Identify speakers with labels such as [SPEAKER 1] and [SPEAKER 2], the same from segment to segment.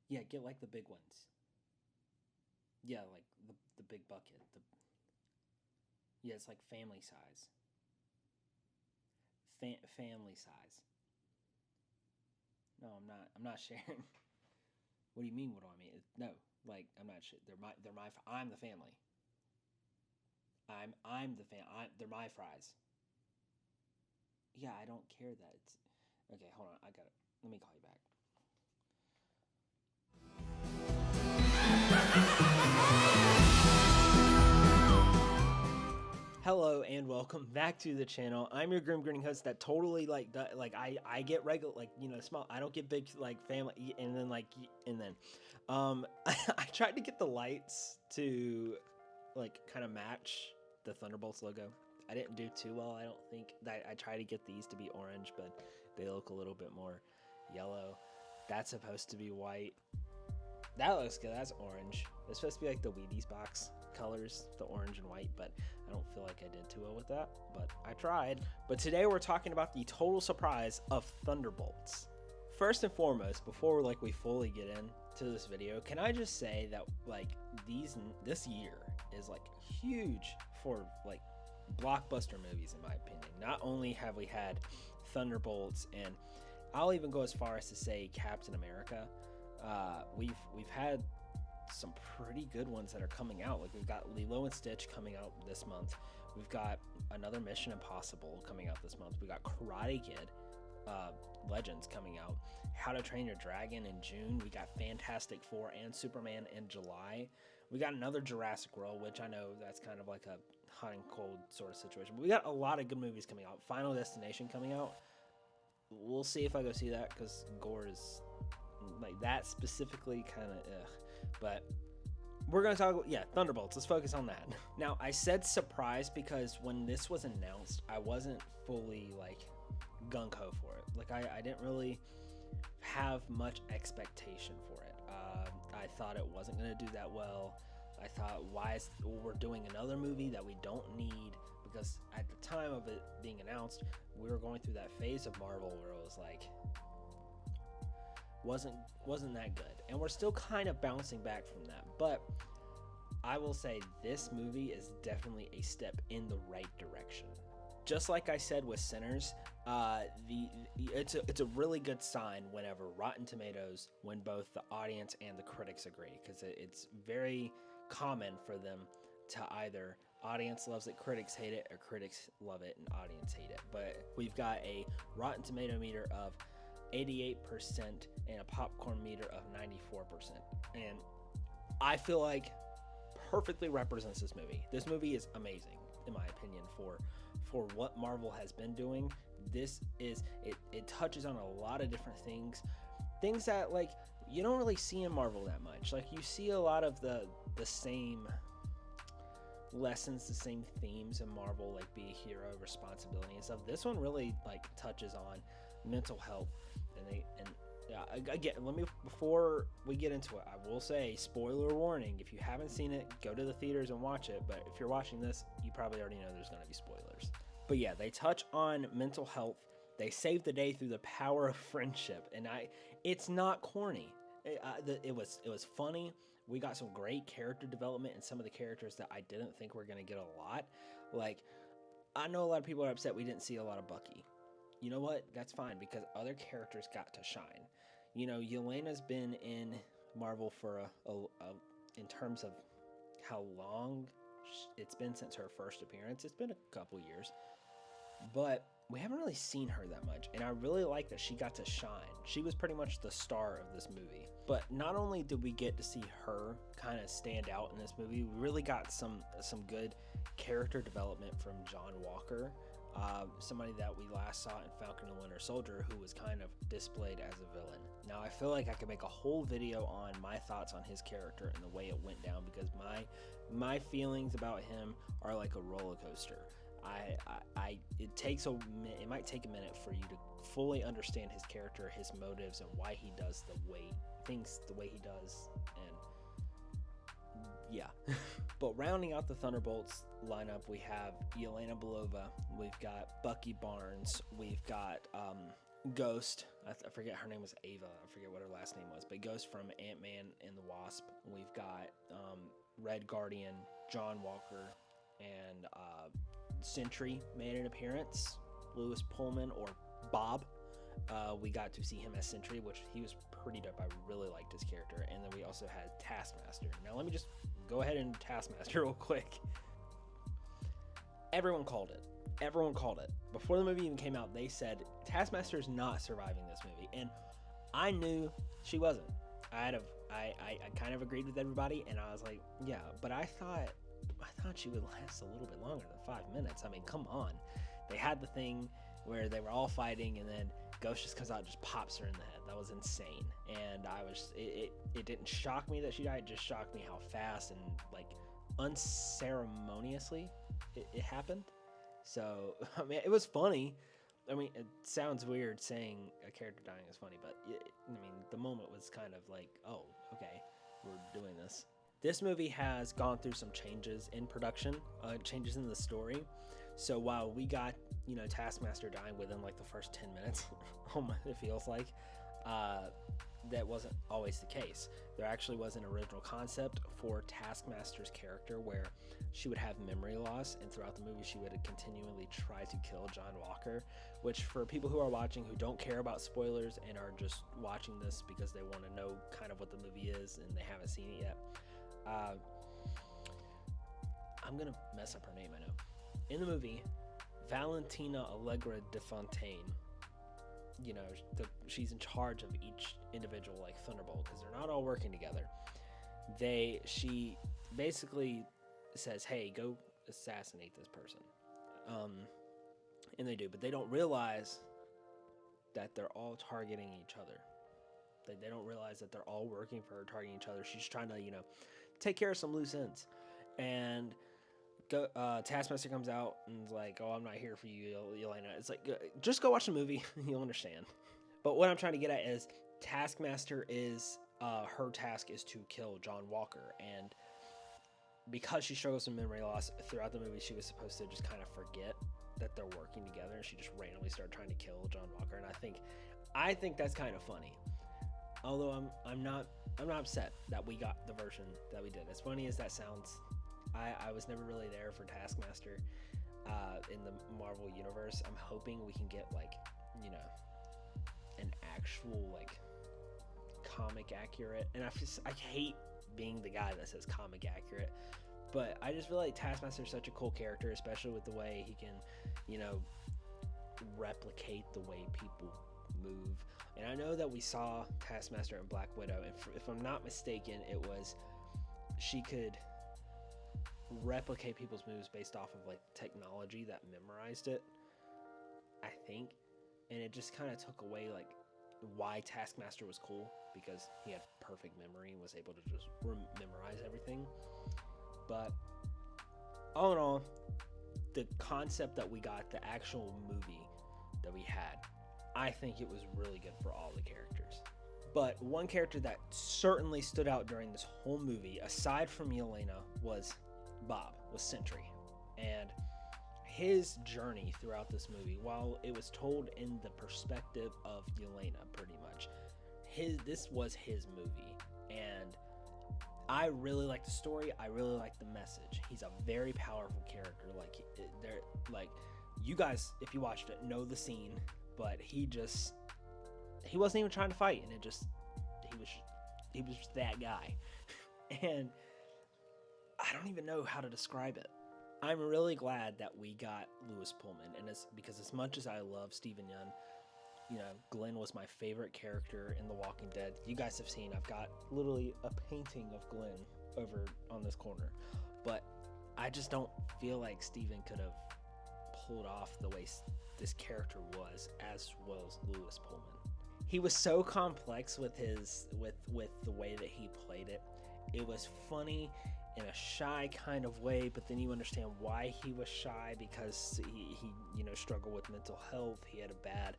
[SPEAKER 1] Yeah, get like the big ones. Yeah, like the big bucket. The Yeah, it's like family size. Family size. No, I'm not. I'm not sharing. What do you mean? What do I mean? No, like I'm not. They're my. I'm the family. I'm the fan. They're my fries. Yeah, I don't care that it's. Okay, hold on. I got it. Let me call you back. Hello and welcome back to the channel. I'm your grim grinning host that totally like I get regular like small. I don't get big like family and then I tried to get the lights to like kind of match the Thunderbolts logo. I didn't do too well. I don't think that I tried to get these to be orange, but they look a little bit more yellow. That's supposed to be white. That looks good. That's orange. It's supposed to be like the Wheaties box colors, the orange and white, but I don't feel like I did too well with that, but I tried. But today we're talking about the total surprise of Thunderbolts. First and foremost, before we fully get into this video, can I just say that this year is like huge for like blockbuster movies in my opinion. Not only have we had Thunderbolts, and I'll even go as far as to say Captain America. We've had some pretty good ones that are coming out. Like we've got Lilo and Stitch coming out this month. We've got another Mission Impossible coming out this month. We got Karate Kid Legends coming out. How to Train Your Dragon in June. We got Fantastic Four and Superman in July. We got another Jurassic World, which I know that's kind of like a hot and cold sort of situation. But we got a lot of good movies coming out. Final Destination coming out. We'll see if I go see that because gore is like that specifically kind of but we're gonna talk Thunderbolts. Let's focus on that. Now I said surprise because when this was announced I wasn't fully like gung-ho for it. Like I didn't really have much expectation for it. I thought it wasn't gonna do that well. I thought we're doing another movie that we don't need, because at the time of it being announced we were going through that phase of Marvel where it was like wasn't that good, and we're still kind of bouncing back from that. But I will say this movie is definitely a step in the right direction. Just like I said with Sinners, it's a really good sign whenever Rotten Tomatoes, when both the audience and the critics agree, because it's very common for them to either audience loves it, critics hate it, or critics love it and audience hate it. But we've got a Rotten Tomato meter of 88% and a popcorn meter of 94%, and I feel like perfectly represents this movie. This movie is amazing in my opinion for what Marvel has been doing. This is it touches on a lot of different things that like you don't really see in Marvel that much. Like you see a lot of the same lessons, the same themes in Marvel, like be a hero, responsibility and stuff. This one really like touches on mental health, and again, before we get into it, I will say spoiler warning. If you haven't seen it, go to the theaters and watch it, but if you're watching this, you probably already know there's going to be spoilers. But yeah, they touch on mental health. They save the day through the power of friendship, and it's not corny. It was funny. We got some great character development, and some of the characters that I didn't think were going to get a lot. Like, I know a lot of people are upset we didn't see a lot of Bucky. You know what? That's fine, because other characters got to shine. You know, Yelena's been in Marvel for in terms of how long it's been since her first appearance. It's been a couple years, but we haven't really seen her that much, and I really like that she got to shine. She was pretty much the star of this movie. But not only did we get to see her kind of stand out in this movie, we really got some good character development from John Walker, somebody that we last saw in Falcon and Winter Soldier, who was kind of displayed as a villain. Now I feel like I could make a whole video on my thoughts on his character and the way it went down, because my feelings about him are like a roller coaster. It might take a minute for you to fully understand his character, his motives, and why he does the way he does, and yeah. But rounding out the Thunderbolts lineup, we have Yelena Belova, we've got Bucky Barnes, we've got Ghost. I forget her name was Ava. I forget what her last name was, but Ghost from Ant-Man and the Wasp. We've got Red Guardian, John Walker, and Sentry made an appearance. Lewis Pullman, or Bob. We got to see him as Sentry, which he was pretty dope. I really liked his character. And then we also had Taskmaster. Now let me just go ahead and Taskmaster real quick. Everyone called it. Before the movie even came out, they said Taskmaster is not surviving this movie, and I knew she wasn't. I kind of agreed with everybody, and I was like, yeah, but I thought she would last a little bit longer than 5 minutes. I mean, come on. They had the thing where they were all fighting, and then Ghost just comes out and just pops her in the head. That was insane, and it didn't shock me that she died. It just shocked me how fast and like unceremoniously it happened. So, I mean, it was funny. I mean, it sounds weird saying a character dying is funny, but the moment was kind of like, oh, okay, we're doing this. This movie has gone through some changes in production, changes in the story. So while we got, Taskmaster dying within like the first 10 minutes, it feels like, that wasn't always the case. There actually was an original concept for Taskmaster's character where she would have memory loss, and throughout the movie she would continually try to kill John Walker, which for people who are watching who don't care about spoilers and are just watching this because they want to know kind of what the movie is and they haven't seen it yet, I'm gonna mess up her name, I know. In the movie, Valentina Allegra de Fontaine, she's in charge of each individual like Thunderbolt because they're not all working together. She basically says, hey, go assassinate this person, and they do, but they don't realize that they're all targeting each other. They don't realize that they're all working for her, targeting each other. She's trying to take care of some loose ends, and Taskmaster comes out and is like, oh, I'm not here for you, Elena. It's like, just go watch the movie. You'll understand. But what I'm trying to get at is Taskmaster is, her task is to kill John Walker. And because she struggles with memory loss throughout the movie, she was supposed to just kind of forget that they're working together. And she just randomly started trying to kill John Walker. And I think that's kind of funny. Although I'm not upset that we got the version that we did. As funny as that sounds, I was never really there for Taskmaster in the Marvel universe. I'm hoping we can get an actual comic accurate. And I hate being the guy that says comic accurate, but I just feel like Taskmaster is such a cool character, especially with the way he can, replicate the way people move. And I know that we saw Taskmaster in Black Widow, and if I'm not mistaken, it was she could replicate people's moves based off of technology that memorized it, I think. And it just kind of took away why Taskmaster was cool, because he had perfect memory and was able to just memorize everything. But all in all, the concept that we got, the actual movie that we had, I think it was really good for all the characters. But one character that certainly stood out during this whole movie, aside from Yelena, was Bob, was Sentry. And his journey throughout this movie, while it was told in the perspective of Yelena pretty much, this was his movie. And I really like the story. I really like the message. He's a very powerful character. You guys, if you watched it, know the scene, but he wasn't even trying to fight, and he was just that guy. And I don't even know how to describe it. I'm really glad that we got Lewis Pullman, and it's because as much as I love Steven Yeun, Glenn was my favorite character in The Walking Dead. You guys have seen, I've got literally a painting of Glenn over on this corner, but I just don't feel like Steven could have pulled off the way this character was as well as Lewis Pullman. He was so complex with the way that he played it. It was funny in a shy kind of way, but then you understand why he was shy, because he struggled with mental health. He had a bad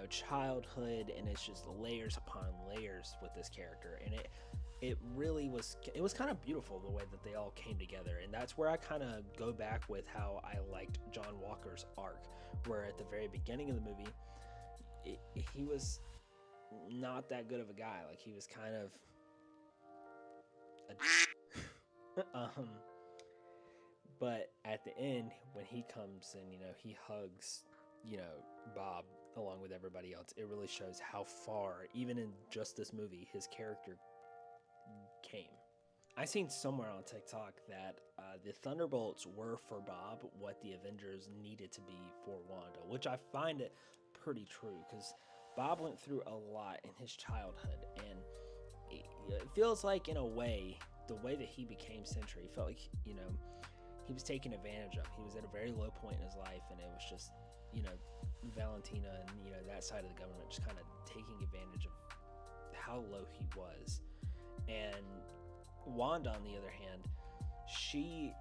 [SPEAKER 1] childhood, and it's just layers upon layers with this character. And it was kind of beautiful the way that they all came together. And that's where I kind of go back with how I liked John Walker's arc, where at the very beginning of the movie, he was not that good of a guy. Like, he was kind of a but at the end, when he comes and, he hugs, Bob along with everybody else, it really shows how far, even in just this movie, his character came. I seen somewhere on TikTok that the Thunderbolts were for Bob what the Avengers needed to be for Wanda, which I find it pretty true, because Bob went through a lot in his childhood, and it feels like, in a way, the way that he became Sentry, felt like, he was taken advantage of. He was at a very low point in his life, and it was just, Valentina and, that side of the government just kind of taking advantage of how low he was. And Wanda, on the other hand, she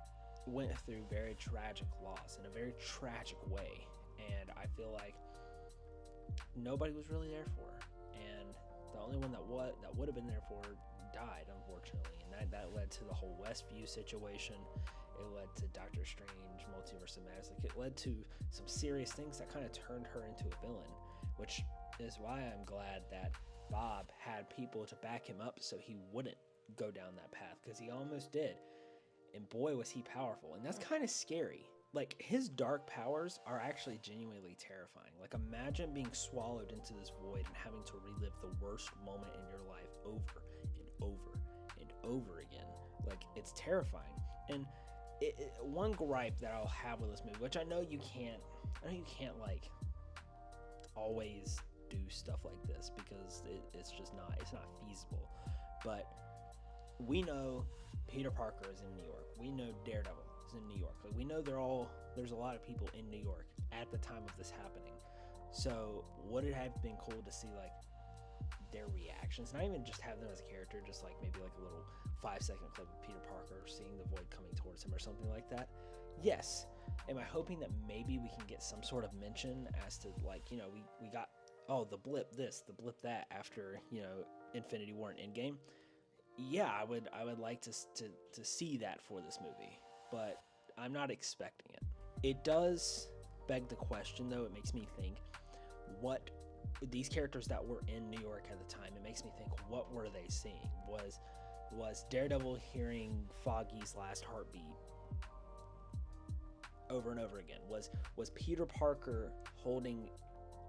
[SPEAKER 1] went through very tragic loss in a very tragic way, and I feel like nobody was really there for her, and the only one that would have been there for her died, unfortunately, and that led to the whole Westview situation. It led to Doctor Strange, Multiverse of Madness. Like, it led to some serious things that kind of turned her into a villain, which is why I'm glad that Bob had people to back him up so he wouldn't go down that path, because he almost did, and boy was he powerful. And that's kind of scary. Like, his dark powers are actually genuinely terrifying. Like, imagine being swallowed into this void and having to relive the worst moment in your life over and over and over again. Like, it's terrifying. And one gripe that I'll have with this movie, which I know you can't like always do stuff like this, because it's not feasible. But we know Peter Parker is in New York. We know Daredevil is in New York. Like, we know there's a lot of people in New York at the time of this happening. So would it have been cool to see, like, their reactions, not even just have them as a character, just like maybe like a little 5-second clip of Peter Parker seeing the void coming towards him or something like that? Yes. Am I hoping that maybe we can get some sort of mention as to, like, we got, the blip this, the blip that after, Infinity War and Endgame? Yeah, I would like to see that for this movie, but I'm not expecting it. It does beg the question, though. It makes me think, what these characters that were in New York at the time, it makes me think, what were they seeing? Was Daredevil hearing Foggy's last heartbeat over and over again? Was Peter Parker holding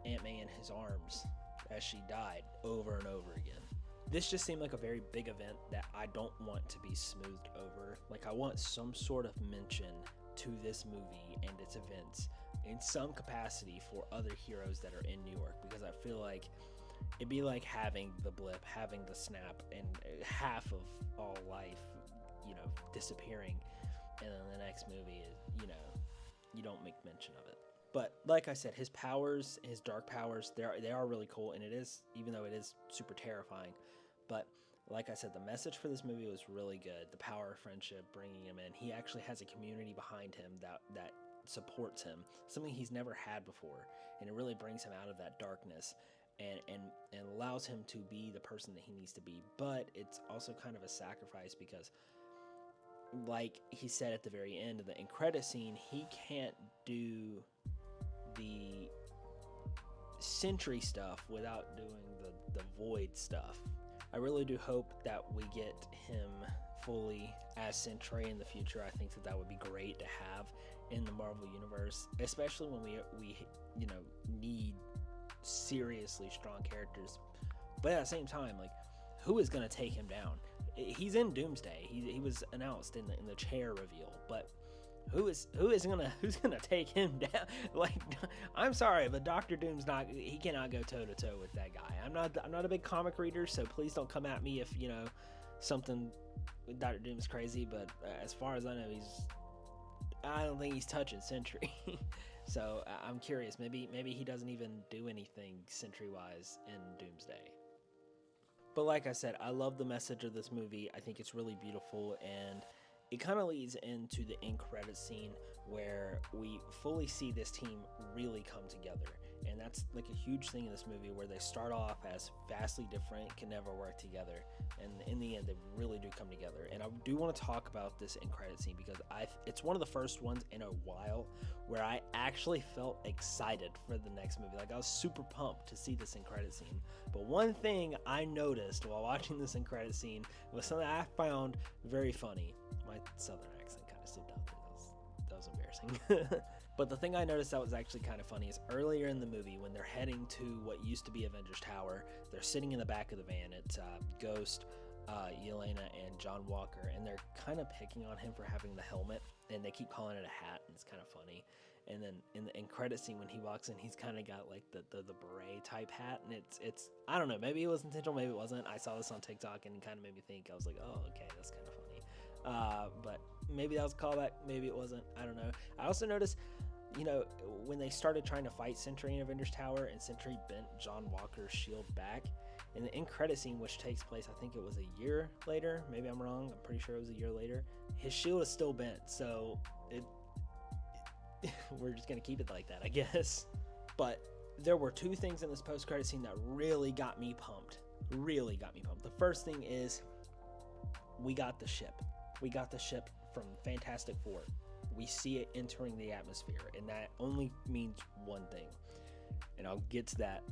[SPEAKER 1] Aunt May in his arms as she died over and over again? This just seemed like a very big event that I don't want to be smoothed over. Like, I want some sort of mention to this movie and its events in some capacity for other heroes that are in New York, because I feel like it'd be like having the blip, having the snap, and half of all life, disappearing, and then the next movie is, you don't make mention of it. But like I said, his powers, his dark powers, they are really cool, and it is, even though it is super terrifying. But like I said, the message for this movie was really good. The power of friendship, bringing him in. He actually has a community behind him that supports him, something he's never had before, and it really brings him out of that darkness and allows him to be the person that he needs to be. But it's also kind of a sacrifice, because, like he said at the very end of the end credit scene, he can't do the Sentry stuff without doing the Void stuff. I really do hope that we get him fully as Sentry in the future. I think that would be great to have in the Marvel Universe, especially when we need seriously strong characters. But at the same time, like, who is going to take him down? He's in Doomsday. He was announced in the chair reveal, but who's gonna take him down? Like, I'm sorry, but Doctor Doom's he cannot go toe to toe with that guy. I'm not a big comic reader, so please don't come at me if something with Doctor Doom's crazy. But as far as I know, I don't think he's touching Sentry. So I'm curious. Maybe he doesn't even do anything Sentry-wise in Doomsday. But like I said, I love the message of this movie. I think it's really beautiful, and it kind of leads into the end credits scene where we fully see this team really come together. And that's like a huge thing in this movie, where they start off as vastly different, can never work together, and in the end they really do come together. And I do want to talk about this end credit scene, because it's one of the first ones in a while where I actually felt excited for the next movie. Like, I was super pumped to see this end credit scene. But one thing I noticed while watching this end credit scene was something I found very funny. My southern accent kind of slipped out there. That was embarrassing. But the thing I noticed that was actually kind of funny is earlier in the movie, when they're heading to what used to be Avengers Tower, they're sitting in the back of the van. It's Ghost, Yelena, and John Walker, and they're kind of picking on him for having the helmet, and they keep calling it a hat, and it's kind of funny. And then in the end credit scene, when he walks in, he's kind of got like the beret type hat, and it's I don't know, maybe it was intentional, maybe it wasn't. I saw this on TikTok and it kind of made me think. I was like, oh, okay, that's kind of funny. But maybe that was a callback, maybe it wasn't. I don't know. I also noticed, you know, when they started trying to fight Sentry in Avengers Tower, and Sentry bent John Walker's shield back, in the end credit scene, which takes place, I think it was a year later, maybe I'm wrong, I'm pretty sure it was a year later, his shield is still bent, so we're just gonna keep it like that, I guess. But there were two things in this post-credit scene that really got me pumped. The first thing is, we got the ship from Fantastic Four. We see it entering the atmosphere, and that only means one thing, and I'll get to that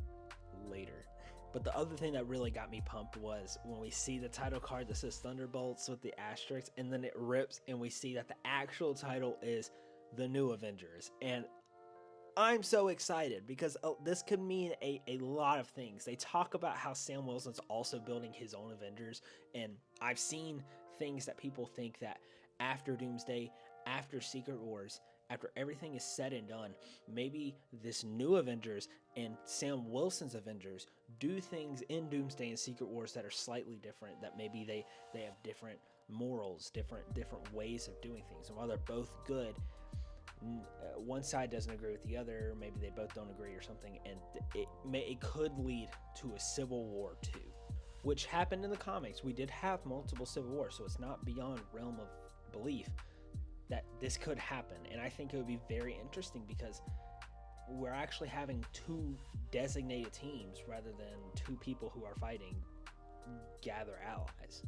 [SPEAKER 1] later. But the other thing that really got me pumped was when we see the title card that says Thunderbolts with the asterisk, and then it rips, and we see that the actual title is The New Avengers. And I'm so excited, because this could mean a lot of things. They talk about how Sam Wilson's also building his own Avengers, and I've seen things that people think that after Doomsday, after Secret Wars, after everything is said and done, maybe this new Avengers and Sam Wilson's Avengers do things in Doomsday and Secret Wars that are slightly different, that maybe they have different morals, different ways of doing things. And while they're both good, one side doesn't agree with the other, maybe they both don't agree or something, and it could lead to a civil war too, which happened in the comics. We did have multiple civil wars, so it's not beyond realm of belief that this could happen. And I think it would be very interesting, because we're actually having two designated teams rather than two people who are fighting gather allies.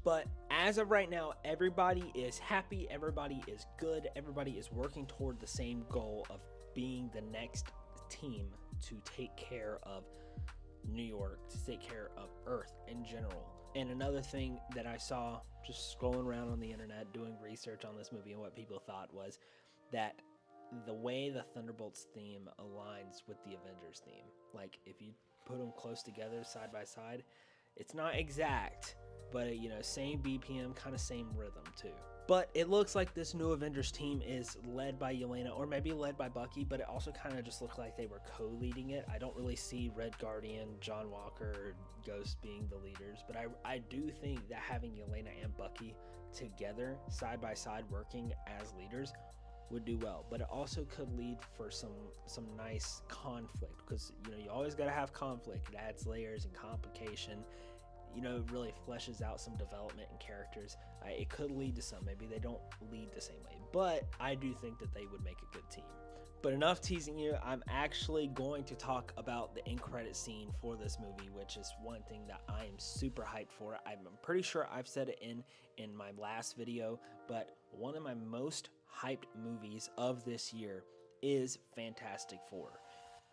[SPEAKER 1] But as of right now, everybody is happy, everybody is good, everybody is working toward the same goal of being the next team to take care of New York, to take care of Earth in general. And another thing that I saw just scrolling around on the internet doing research on this movie and what people thought was that the way the Thunderbolts theme aligns with the Avengers theme, like if you put them close together side by side, it's not exact, but you know, same BPM, kind of same rhythm too. But it looks like this new Avengers team is led by Yelena, or maybe led by Bucky, but it also kind of just looked like they were co-leading it. I don't really see Red Guardian, John Walker, or Ghost being the leaders, but I do think that having Yelena and Bucky together, side by side, working as leaders would do well. But it also could lead for some nice conflict, because you know, you always got to have conflict. It adds layers and complication. You know, it really fleshes out some development in characters. It could lead to some. Maybe they don't lead the same way, but I do think that they would make a good team. But enough teasing you. I'm actually going to talk about the end credit scene for this movie, which is one thing that I am super hyped for. I'm pretty sure I've said it in my last video, but one of my most hyped movies of this year is Fantastic Four.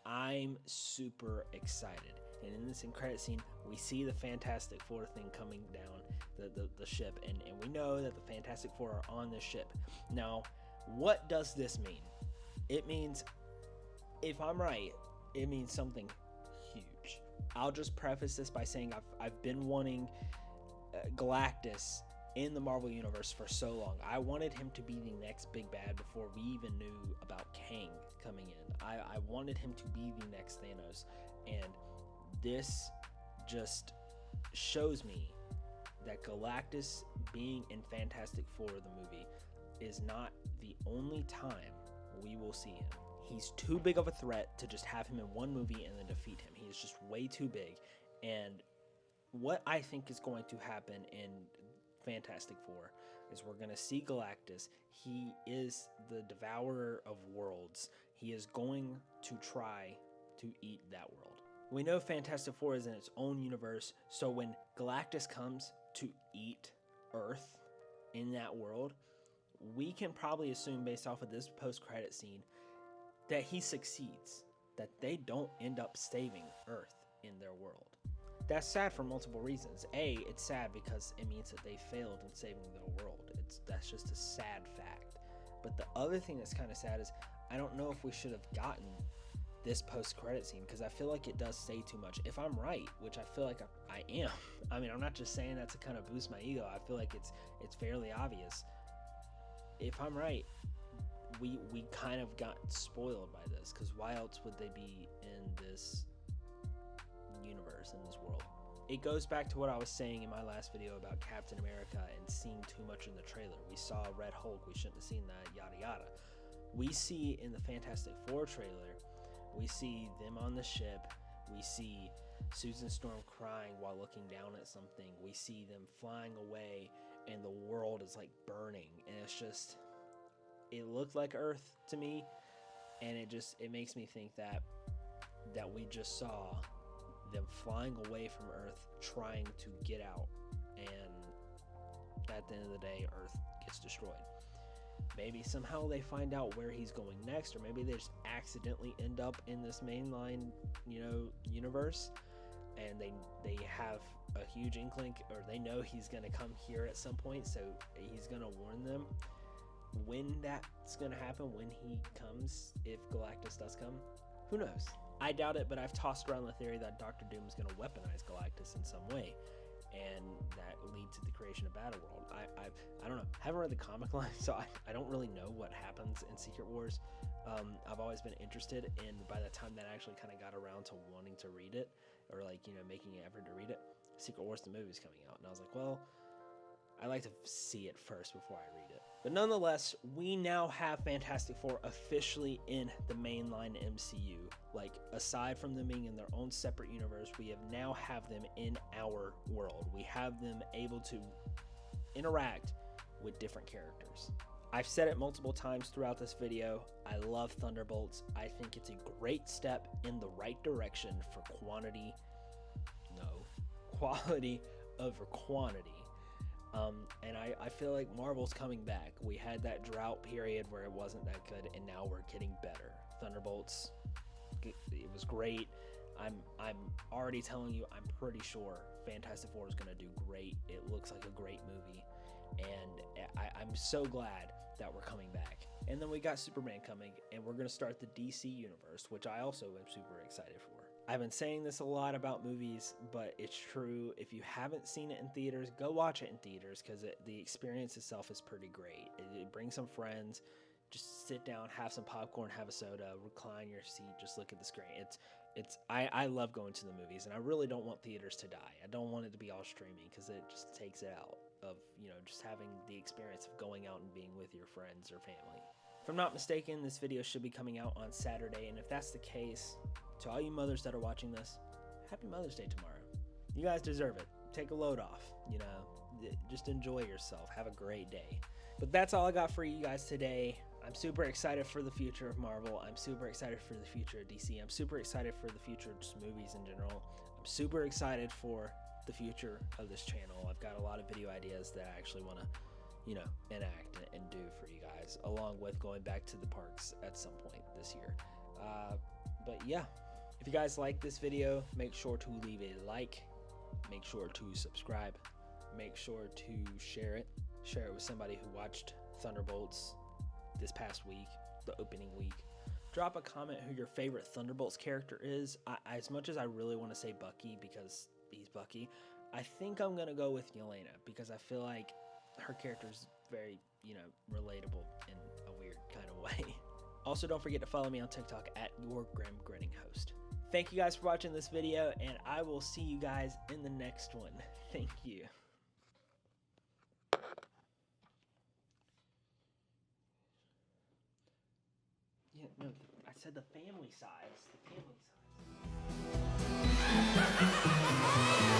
[SPEAKER 1] I'm super excited. And in this end credit scene, we see the Fantastic Four thing coming down the ship, and we know that the Fantastic Four are on this ship. Now, what does this mean? It means, if I'm right, it means something huge. I'll just preface this by saying I've been wanting Galactus in the Marvel Universe for so long. I wanted him to be the next big bad before we even knew about Kang coming in. I wanted him to be the next Thanos, and this just shows me that Galactus being in Fantastic Four, the movie, is not the only time we will see him. He's too big of a threat to just have him in one movie and then defeat him. He is just way too big. And what I think is going to happen in Fantastic Four is we're going to see Galactus. He is the devourer of worlds. He is going to try to eat that world. We know Fantastic Four is in its own universe, so when Galactus comes to eat Earth in that world, we can probably assume based off of this post-credit scene that he succeeds, that they don't end up saving Earth in their world. That's sad for multiple reasons. A, it's sad because it means that they failed in saving their world. That's just a sad fact. But the other thing that's kind of sad is I don't know if we should have gotten this post-credit scene, because I feel like it does say too much. If I'm right, which I feel like I am, I mean, I'm not just saying that to kind of boost my ego. I feel like it's fairly obvious. If I'm right, we kind of got spoiled by this, because why else would they be in this universe, in this world? It goes back to what I was saying in my last video about Captain America and seeing too much in the trailer. We saw Red Hulk, we shouldn't have seen that, yada yada. We see in the Fantastic Four trailer, we see them on the ship, we see Susan Storm crying while looking down at something, we see them flying away, and the world is like burning, and it's just, it looked like Earth to me, and it makes me think that we just saw them flying away from Earth, trying to get out, and at the end of the day, Earth gets destroyed. Maybe somehow they find out where he's going next, or maybe they just accidentally end up in this mainline, universe, and they have a huge inkling, or they know he's gonna come here at some point, so he's gonna warn them. When that's gonna happen, when he comes, if Galactus does come, who knows? I doubt it, but I've tossed around the theory that Doctor Doom is gonna weaponize Galactus in some way, and that lead to the creation of Battleworld. I don't know. I haven't read the comic line, so I don't really know what happens in Secret Wars. I've always been interested, and by the time that I actually kind of got around to wanting to read it, or making an effort to read it, Secret Wars the movie's coming out, and I was like, well, I like to see it first before I read it. But nonetheless, we now have Fantastic Four officially in the mainline MCU. Like, aside from them being in their own separate universe, we now have them in our world. We have them able to interact with different characters. I've said it multiple times throughout this video. I love Thunderbolts. I think it's a great step in the right direction for quality over quantity. And I feel like Marvel's coming back. We had that drought period where it wasn't that good, and now we're getting better. Thunderbolts, it was great. I'm already telling you, I'm pretty sure Fantastic Four is going to do great. It looks like a great movie, and I'm so glad that we're coming back. And then we got Superman coming, and we're going to start the DC universe, which I also am super excited for. I've been saying this a lot about movies, but it's true. If you haven't seen it in theaters, go watch it in theaters, because the experience itself is pretty great. Bring some friends, just sit down, have some popcorn, have a soda, recline your seat, just look at the screen. I love going to the movies, and I really don't want theaters to die. I don't want it to be all streaming, because it just takes it out of, just having the experience of going out and being with your friends or family. If I'm not mistaken, this video should be coming out on Saturday, and if that's the case, to all you mothers that are watching this, happy Mother's Day tomorrow. You guys deserve it. Take a load off, just enjoy yourself. Have a great day. But that's all I got for you guys today. I'm super excited for the future of Marvel. I'm super excited for the future of DC. I'm super excited for the future of just movies in general. I'm super excited for the future of this channel. I've got a lot of video ideas that I actually want to enact and do for you guys, along with going back to the parks at some point this year. But yeah, if you guys like this video, make sure to leave a like, make sure to subscribe, make sure to share it with somebody who watched Thunderbolts this past week, the opening week. Drop a comment who your favorite Thunderbolts character is. As much as I really want to say Bucky because he's Bucky, I think I'm gonna go with Yelena, because I feel like her character is very, relatable in a weird kind of way. Also, don't forget to follow me on TikTok at YourGrimGrinningHost. Thank you guys for watching this video, and I will see you guys in the next one. Thank you. Yeah, no, I said the family size. The family size.